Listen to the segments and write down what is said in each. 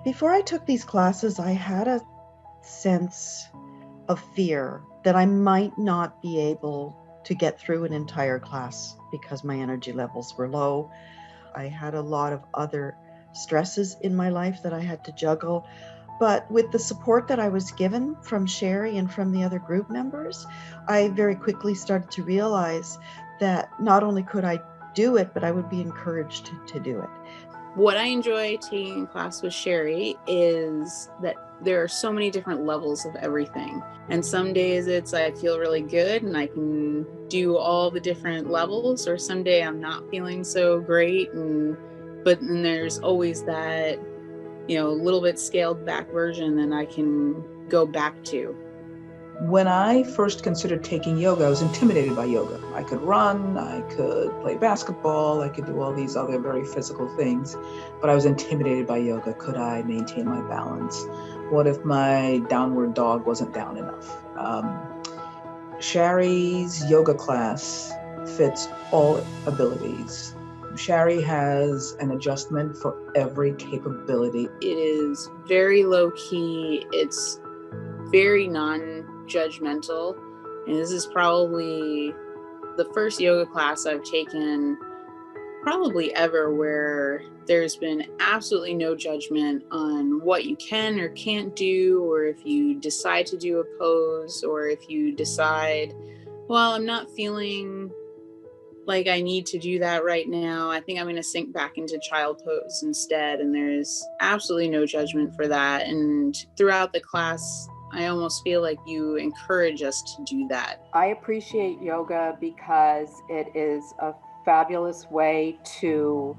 Before I took these classes, I had a sense of fear that I might not be able to get through an entire class because my energy levels were low. I had a lot of other stresses in my life that I had to juggle. But with the support that I was given from Shari and from the other group members, I very quickly started to realize that not only could I do it, but I would be encouraged to do it. What I enjoy taking class with Shari is that there are so many different levels of everything. And some days it's I feel really good and I can do all the different levels, or someday I'm not feeling so great. But then there's always that, little bit scaled back version that I can go back to. When I first considered taking yoga, I was intimidated by yoga. I could run, I could play basketball, I could do all these other very physical things, but I was intimidated by yoga. Could I maintain my balance? What if my downward dog wasn't down enough? Shari's yoga class fits all abilities. Shari has an adjustment for every capability. It is very low key. It's very non-judgmental. And this is probably the first yoga class I've taken probably ever where there's been absolutely no judgment on what you can or can't do, or if you decide to do a pose, or if you decide, well, I'm not feeling like I need to do that right now. I think I'm going to sink back into child pose instead. And there's absolutely no judgment for that. And throughout the class, I almost feel like you encourage us to do that. I appreciate yoga because it is a fabulous way to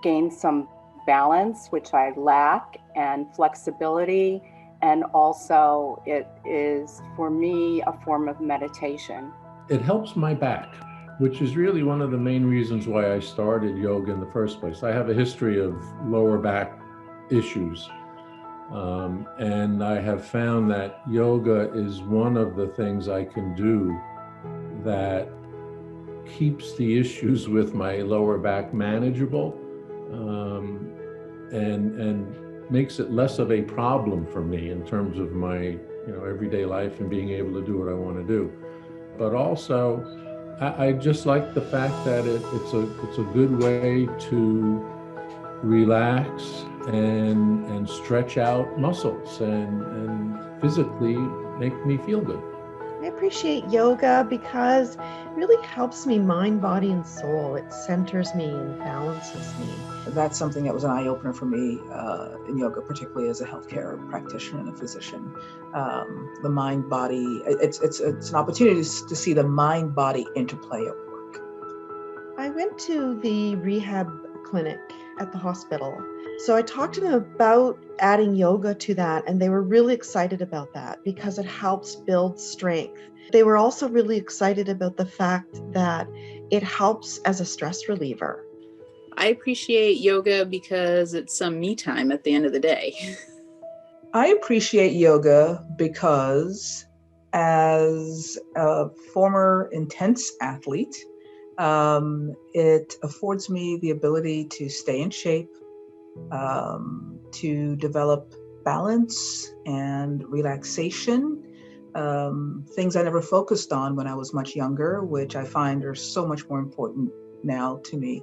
gain some balance, which I lack, and flexibility. And also it is, for me, a form of meditation. It helps my back, which is really one of the main reasons why I started yoga in the first place. I have a history of lower back issues. And I have found that yoga is one of the things I can do that keeps the issues with my lower back manageable, and makes it less of a problem for me in terms of my everyday life and being able to do what I want to do. But also, I just like the fact that it's a good way to relax and stretch out muscles and physically make me feel good. I appreciate yoga because it really helps me mind, body, and soul. It centers me and balances me. That's something that was an eye-opener for me in yoga, particularly as a healthcare practitioner and a physician. The mind-body, it's an opportunity to see the mind-body interplay at work. I went to the rehab clinic at the hospital. So I talked to them about adding yoga to that, and they were really excited about that because it helps build strength. They were also really excited about the fact that it helps as a stress reliever. I appreciate yoga because it's some me time at the end of the day. I appreciate yoga because, as a former intense athlete, it affords me the ability to stay in shape, to develop balance and relaxation, things I never focused on when I was much younger, which I find are so much more important now to me.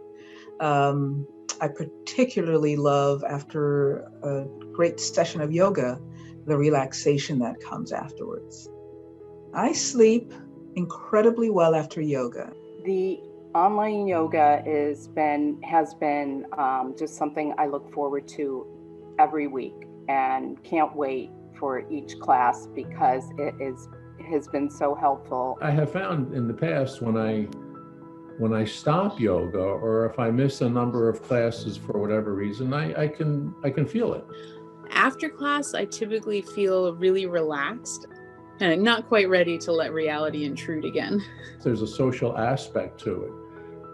I particularly love, after a great session of yoga, the relaxation that comes afterwards. I sleep incredibly well after yoga. The online yoga has been just something I look forward to every week and can't wait for each class because it has been so helpful. I have found in the past when I stop yoga, or if I miss a number of classes for whatever reason, I can feel it. After class, I typically feel really relaxed and not quite ready to let reality intrude again. There's a social aspect to it.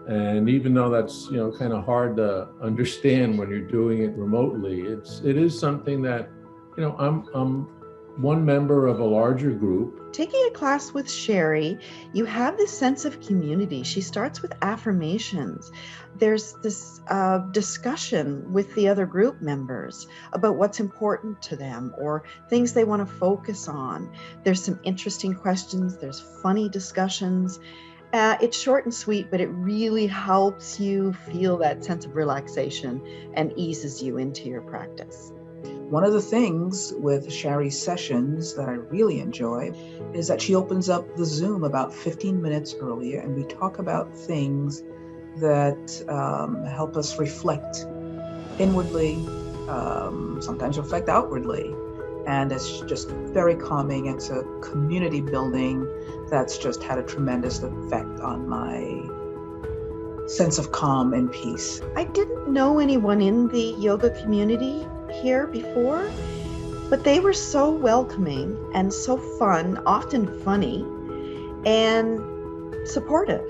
And even though that's, kind of hard to understand when you're doing it remotely, it is something that, I'm one member of a larger group. Taking a class with Shari, you have this sense of community. She starts with affirmations. There's this discussion with the other group members about what's important to them or things they want to focus on. There's some interesting questions. There's funny discussions. It's short and sweet, but it really helps you feel that sense of relaxation and eases you into your practice. One of the things with Shari's sessions that I really enjoy is that she opens up the Zoom about 15 minutes earlier, and we talk about things that help us reflect inwardly, sometimes reflect outwardly. And it's just very calming. It's a community building that's just had a tremendous effect on my sense of calm and peace. I didn't know anyone in the yoga community here before, but they were so welcoming and so fun, often funny, and supportive.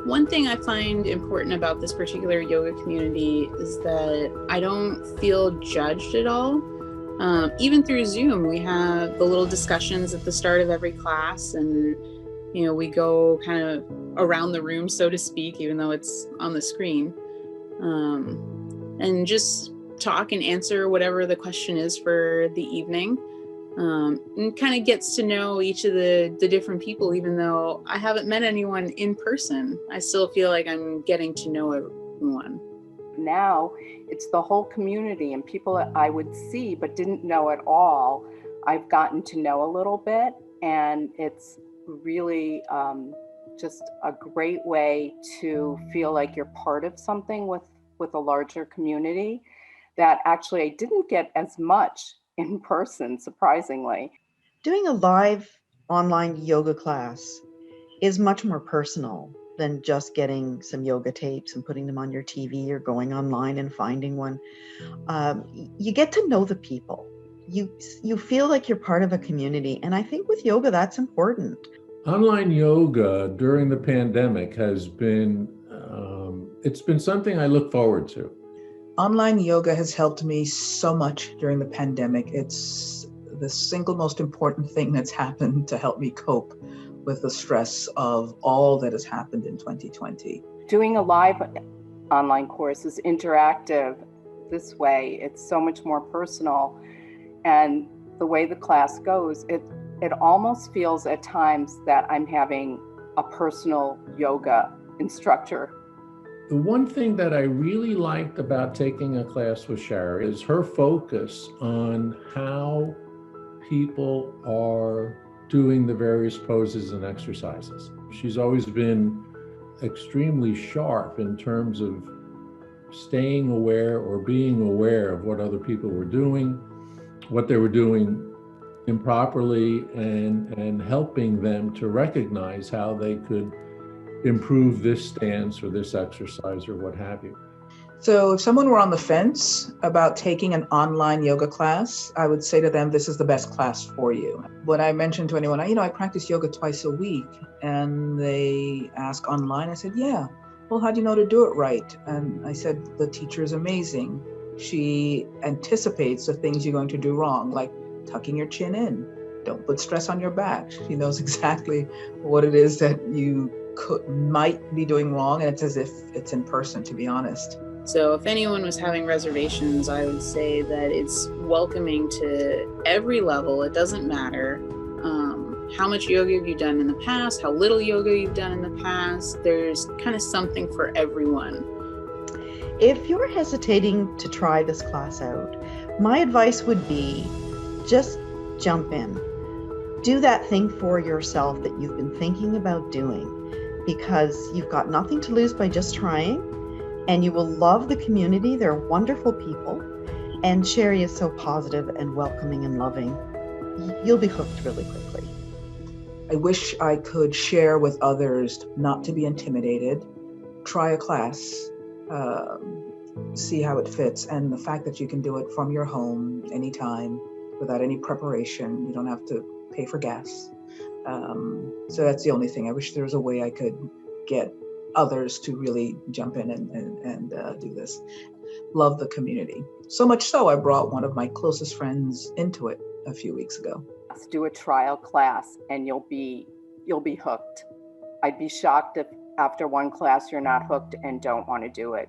One thing I find important about this particular yoga community is that I don't feel judged at all. Even through Zoom, we have the little discussions at the start of every class, and we go kind of around the room, so to speak, even though it's on the screen, and just talk and answer whatever the question is for the evening, and kind of gets to know each of the different people. Even though I haven't met anyone in person, I still feel like I'm getting to know everyone. Now it's the whole community and people that I would see but didn't know at all. I've gotten to know a little bit, and it's really just a great way to feel like you're part of something with a larger community that actually I didn't get as much in person, surprisingly. Doing a live online yoga class is much more personal than just getting some yoga tapes and putting them on your TV or going online and finding one. You get to know the people. You feel like you're part of a community. And I think with yoga, that's important. Online yoga during the pandemic has been, it's been something I look forward to. Online yoga has helped me so much during the pandemic. It's the single most important thing that's happened to help me cope with the stress of all that has happened in 2020. Doing a live online course is interactive. This way, it's so much more personal. And the way the class goes, it almost feels at times that I'm having a personal yoga instructor. The one thing that I really liked about taking a class with Shari is her focus on how people are doing the various poses and exercises. She's always been extremely sharp in terms of staying aware or being aware of what other people were doing, what they were doing improperly, and helping them to recognize how they could improve this stance or this exercise or what have you. So if someone were on the fence about taking an online yoga class, I would say to them, this is the best class for you. When I mentioned to anyone, I practice yoga twice a week, and they ask online, I said, yeah. Well, how do you know to do it right? And I said, the teacher is amazing. She anticipates the things you're going to do wrong, like tucking your chin in. Don't put stress on your back. She knows exactly what it is that you might be doing wrong, and it's as if it's in person, to be honest. So if anyone was having reservations, I would say that it's welcoming to every level. It doesn't matter how much yoga have you done in the past, how little yoga you've done in the past. There's kind of something for everyone. If you're hesitating to try this class out, my advice would be just jump in. Do that thing for yourself that you've been thinking about doing, because you've got nothing to lose by just trying, and you will love the community. They're wonderful people, and Shari is so positive and welcoming and loving. You'll be hooked really quickly. I wish I could share with others not to be intimidated. Try a class, see how it fits, and the fact that you can do it from your home anytime without any preparation. You don't have to pay for gas. So that's the only thing. I wish there was a way I could get others to really jump in and do this. Love the community. So much so, I brought one of my closest friends into it a few weeks ago. do a trial class, and you'll be hooked. I'd be shocked if after one class you're not hooked and don't want to do it.